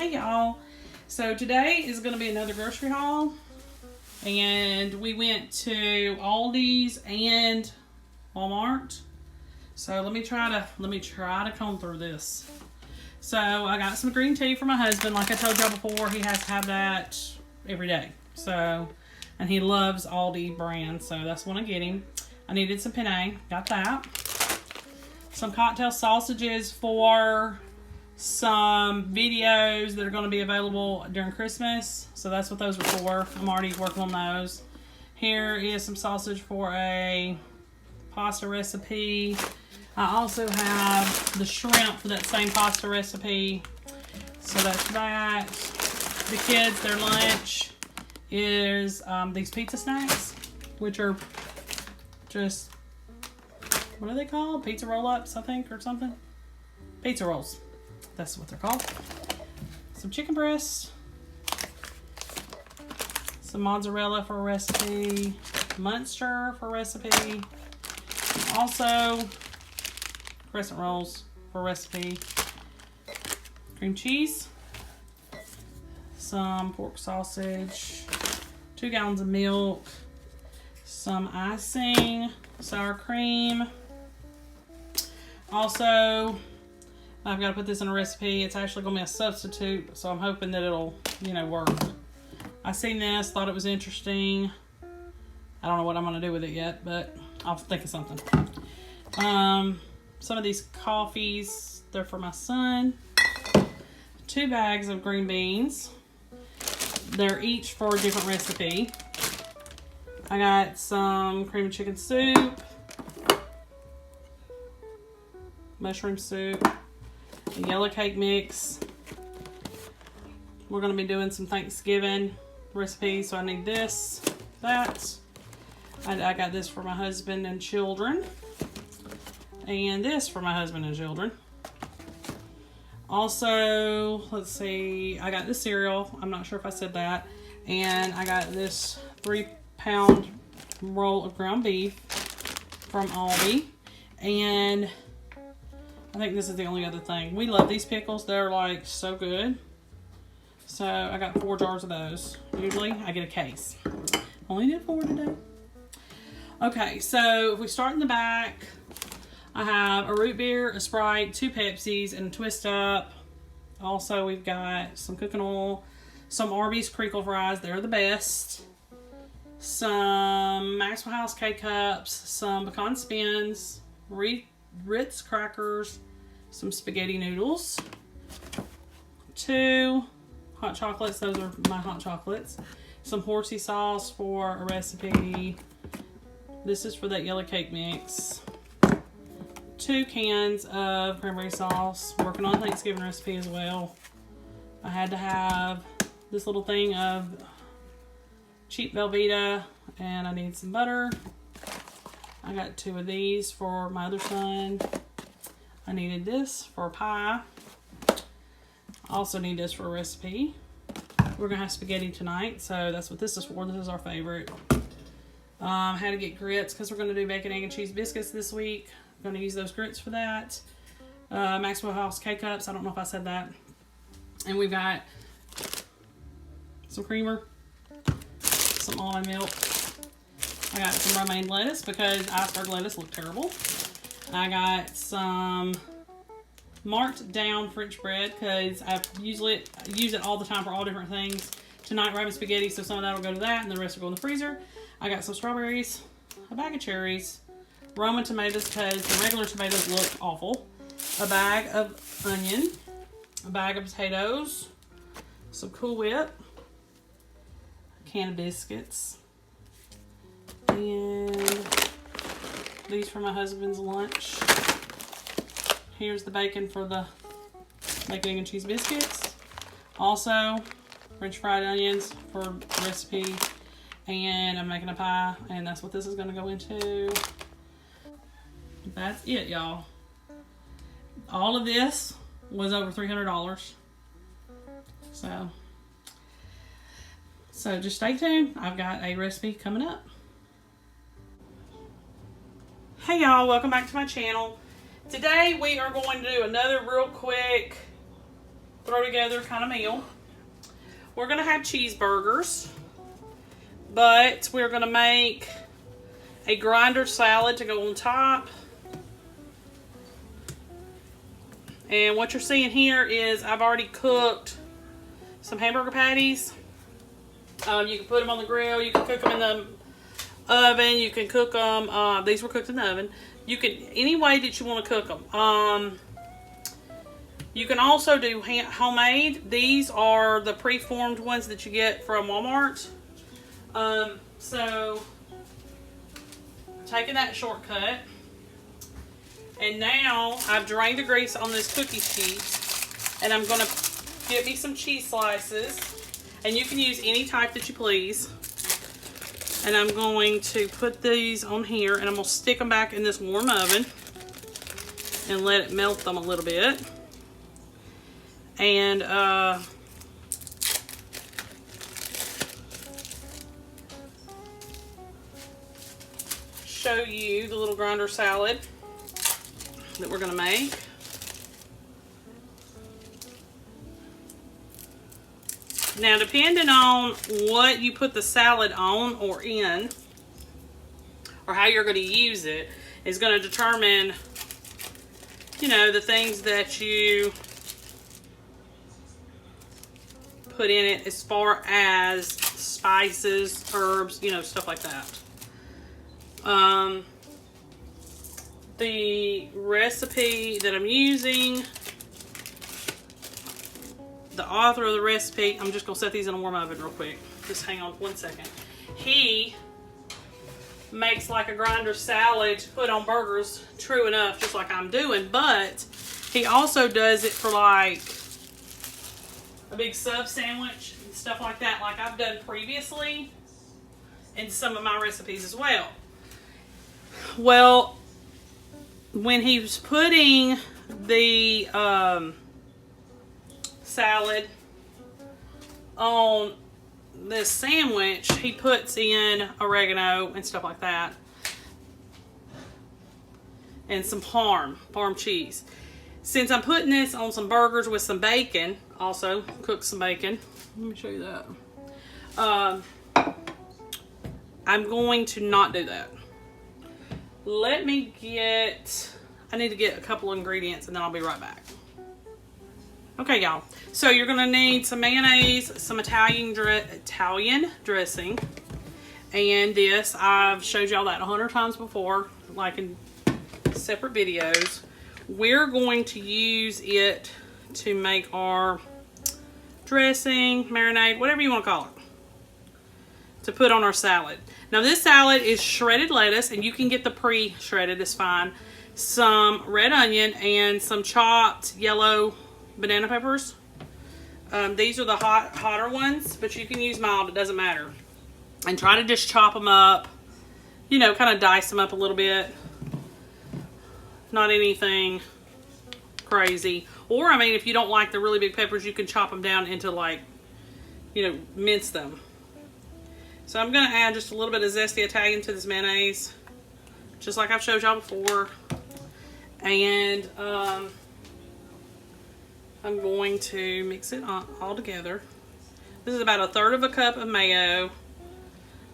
Hey y'all, so today is going to be another grocery haul, and we went to Aldi's and Walmart. So let me try to comb through this. So I got some green tea for my husband. Like I told y'all before, he has to have that every day. So, and he loves Aldi brand, so that's what I get him. I needed some penne, got that. Some cocktail sausages for some videos that are going to be available during Christmas. So that's what those are for. I'm already working on those. Here is some sausage for a pasta recipe. I also have the shrimp for that same pasta recipe. So that's that. The kids, their lunch is these pizza snacks, which are just, what are they called? Pizza roll-ups, I think, or something? Pizza rolls. That's what they're called. Some chicken breasts. Some mozzarella for a recipe. Munster for a recipe. Also, crescent rolls for a recipe. Cream cheese. Some pork sausage. 2 gallons of milk. Some icing. Sour cream. Also, I've got to put this in a recipe. It's actually going to be a substitute, so I'm hoping that it'll, work. I seen this, thought it was interesting. I don't know what I'm going to do with it yet, but I'll think of something. Some of these coffees, they're for my son. 2 bags of green beans. They're each for a different recipe. I got some cream and chicken soup. Mushroom soup. A yellow cake mix. We're going to be doing some Thanksgiving recipes, so I need this, that. I got this for my husband and children. And this for my husband and children. Also, let's see, I got this cereal. I'm not sure if I said that. And I got this 3-pound roll of ground beef from Aldi. And I think this is the only other thing. We love these pickles. They're like so good. So I got 4 jars of those. Usually I get a case. Only did 4 today. Okay, so if we start in the back, I have a root beer, a Sprite, 2 Pepsis, and a Twist Up. Also, we've got some cooking oil, some Arby's crinkle fries. They're the best. Some Maxwell House K-Cups, some pecan spins, Ritz crackers, some spaghetti noodles, 2 hot chocolates. Those are my hot chocolates. Some horsey sauce for a recipe. This is for that yellow cake mix. 2 cans of cranberry sauce. Working on a Thanksgiving recipe as well. I had to have this little thing of cheap Velveeta, and I need some butter. I got 2 of these for my other son. I needed this for a pie. I also need this for a recipe. We're going to have spaghetti tonight, so that's what this is for. This is our favorite. Had to get grits because we're going to do bacon, egg, and cheese biscuits this week. I'm going to use those grits for that. Maxwell House K-Cups. I don't know if I said that. And we've got some creamer, some almond milk. I got some romaine lettuce because iceberg lettuce looked terrible. I got some marked down French bread because I use it all the time for all different things. Tonight we're having spaghetti, so some of that will go to that and the rest will go in the freezer. I got some strawberries, a bag of cherries, Roma tomatoes because the regular tomatoes look awful, a bag of onion, a bag of potatoes, some Cool Whip, a can of biscuits, and these for my husband's lunch. Here's the bacon for the bacon, egg, and cheese biscuits. Also, French fried onions for the recipe. And I'm making a pie, and that's what this is going to go into. That's it, y'all. All of this was over $300. So just stay tuned. I've got a recipe coming up. Hey y'all, welcome back to my channel. Today we are going to do another real quick throw together kind of meal. We're going to have cheeseburgers, but we're going to make a grinder salad to go on top. And what you're seeing here is I've already cooked some hamburger patties. You can put them on the grill. You can cook them in the oven. You can cook them. These were cooked in the oven. You can, any way that you want to cook them. You can also do homemade. These are the preformed ones that you get from Walmart. So, I'm taking that shortcut. And now, I've drained the grease on this cookie sheet. And I'm going to get me some cheese slices. And you can use any type that you please. And I'm going to put these on here. And I'm going to stick them back in this warm oven. And let it melt them a little bit. And show you the little grinder salad that we're going to make. Now, depending on what you put the salad on or in, or how you're going to use it, is going to determine, you know, the things that you put in it as far as spices, herbs, you know, stuff like that. The recipe that I'm using, the author of the recipe, I'm just going to set these in a warm oven real quick. Just hang on 1 second. He makes like a grinder salad to put on burgers, true enough, just like I'm doing, but he also does it for like a big sub sandwich and stuff like that, like I've done previously in some of my recipes as well. Well, when he was putting the salad on this sandwich, he puts in oregano and stuff like that, and some farm cheese. Since I'm putting this on some burgers with some bacon, also cook some bacon. Let me show you that. I'm going to not do that. Let me get, I need to get a couple of ingredients and then I'll be right back. Okay, y'all. So you're going to need some mayonnaise, some Italian dressing, and this. I've showed y'all that 100 times before, like in separate videos. We're going to use it to make our dressing, marinade, whatever you want to call it, to put on our salad. Now this salad is shredded lettuce, and you can get the pre-shredded, it's fine. Some red onion and some chopped yellow banana peppers. These are the hotter ones, but you can use mild, it doesn't matter. And try to just chop them up, you know, kind of dice them up a little bit. Not anything crazy. Or, I mean, if you don't like the really big peppers, you can chop them down into, like, you know, mince them. So I'm going to add just a little bit of zesty Italian to this mayonnaise, just like I've showed y'all before. And I'm going to mix it all together. This is about 1/3 of a cup of mayo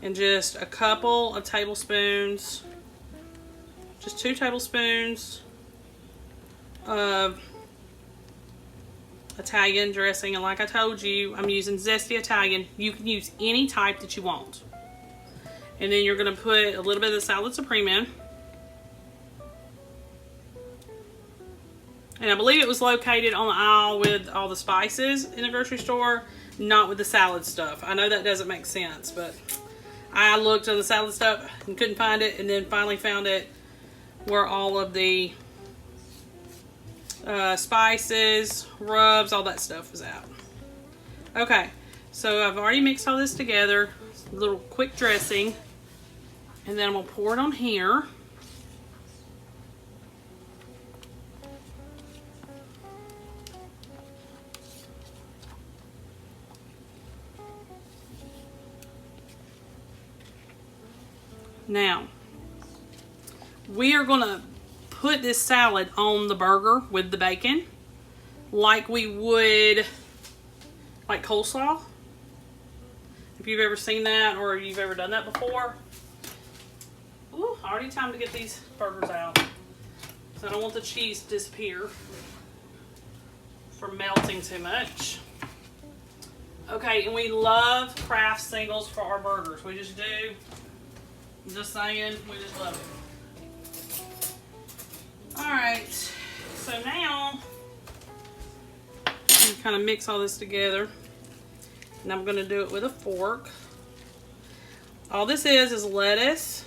and just a couple of tablespoons, just 2 tablespoons of Italian dressing. And like I told you, I'm using zesty Italian. You can use any type that you want. And then you're going to put a little bit of the salad supreme in. And I believe it was located on the aisle with all the spices in the grocery store, not with the salad stuff. I know that doesn't make sense, but I looked on the salad stuff and couldn't find it, and then finally found it where all of the spices, rubs, all that stuff was out. Okay, so I've already mixed all this together, a little quick dressing, and then I'm going to pour it on here. Now, we are going to put this salad on the burger with the bacon. like we would like coleslaw. If you've ever seen that or you've ever done that before. Ooh, already time to get these burgers out. So I don't want the cheese to disappear from melting too much. Okay, and we love Kraft singles for our burgers. We just do. I'm just saying, we just love it. Alright, so now I'm kind of mix all this together. And I'm going to do it with a fork. All this is lettuce,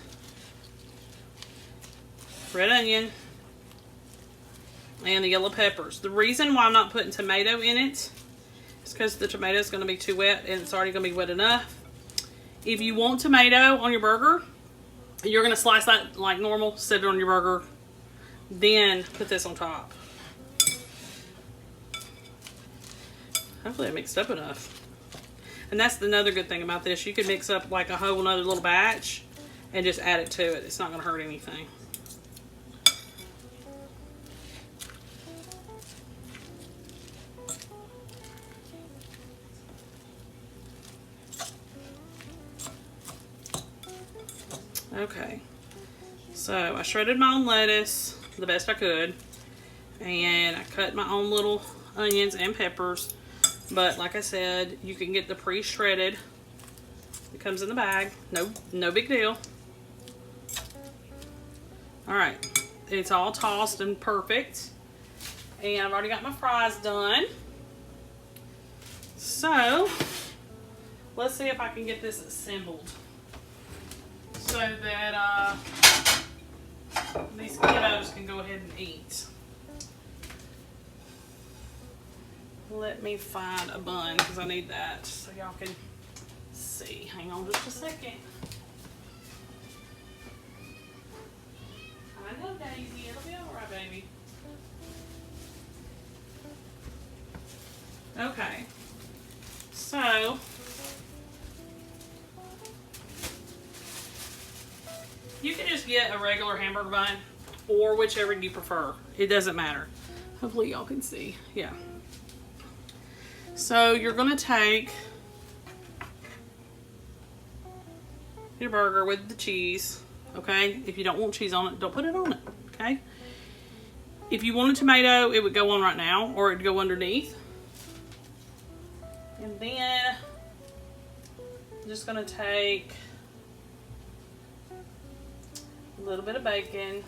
red onion, and the yellow peppers. The reason why I'm not putting tomato in it is because the tomato is going to be too wet, and it's already going to be wet enough. If you want tomato on your burger, you're going to slice that like normal, set it on your burger, then put this on top. Hopefully I mixed up enough. And that's another good thing about this. You can mix up like a whole nother little batch and just add it to it. It's not going to hurt anything. Okay, so I shredded my own lettuce the best I could, and I cut my own little onions and peppers, but like I said, you can get the pre-shredded. It comes in the bag. No big deal. Alright, it's all tossed and perfect, and I've already got my fries done. So let's see if I can get this assembled so that these kiddos can go ahead and eat. Let me find a bun because I need that so y'all can see. Hang on just a second. I know, Daisy. It'll be alright, baby. Okay. So you can just get a regular hamburger bun or whichever you prefer. It doesn't matter. Hopefully y'all can see. Yeah. So you're going to take your burger with the cheese. Okay? If you don't want cheese on it, don't put it on it. Okay? If you want a tomato, it would go on right now or it would go underneath. And then I'm just going to take a little bit of bacon,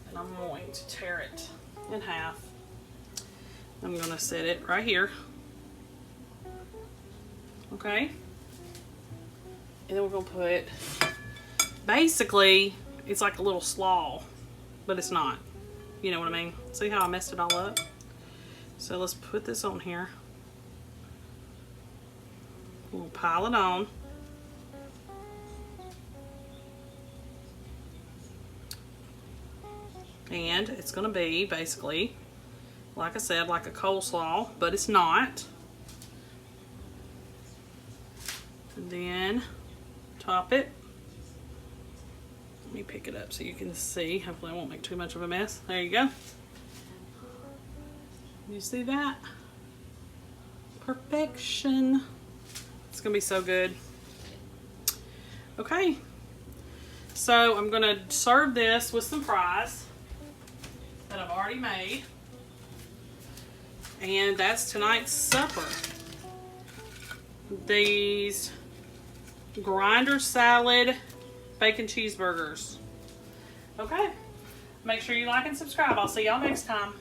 and I'm going to tear it in half. I'm going to set it right here. Okay? And then we're going to put, basically, it's like a little slaw, but it's not. You know what I mean? See how I messed it all up? So let's put this on here. We'll pile it on. And it's going to be basically, like I said, like a coleslaw, but it's not. And then top it. Let me pick it up so you can see. Hopefully I won't make too much of a mess. There you go. You see that? Perfection. It's going to be so good. Okay. So I'm going to serve this with some fries that I've already made. And that's tonight's supper. These grinder salad bacon cheeseburgers. Okay. Make sure you like and subscribe. I'll see y'all next time.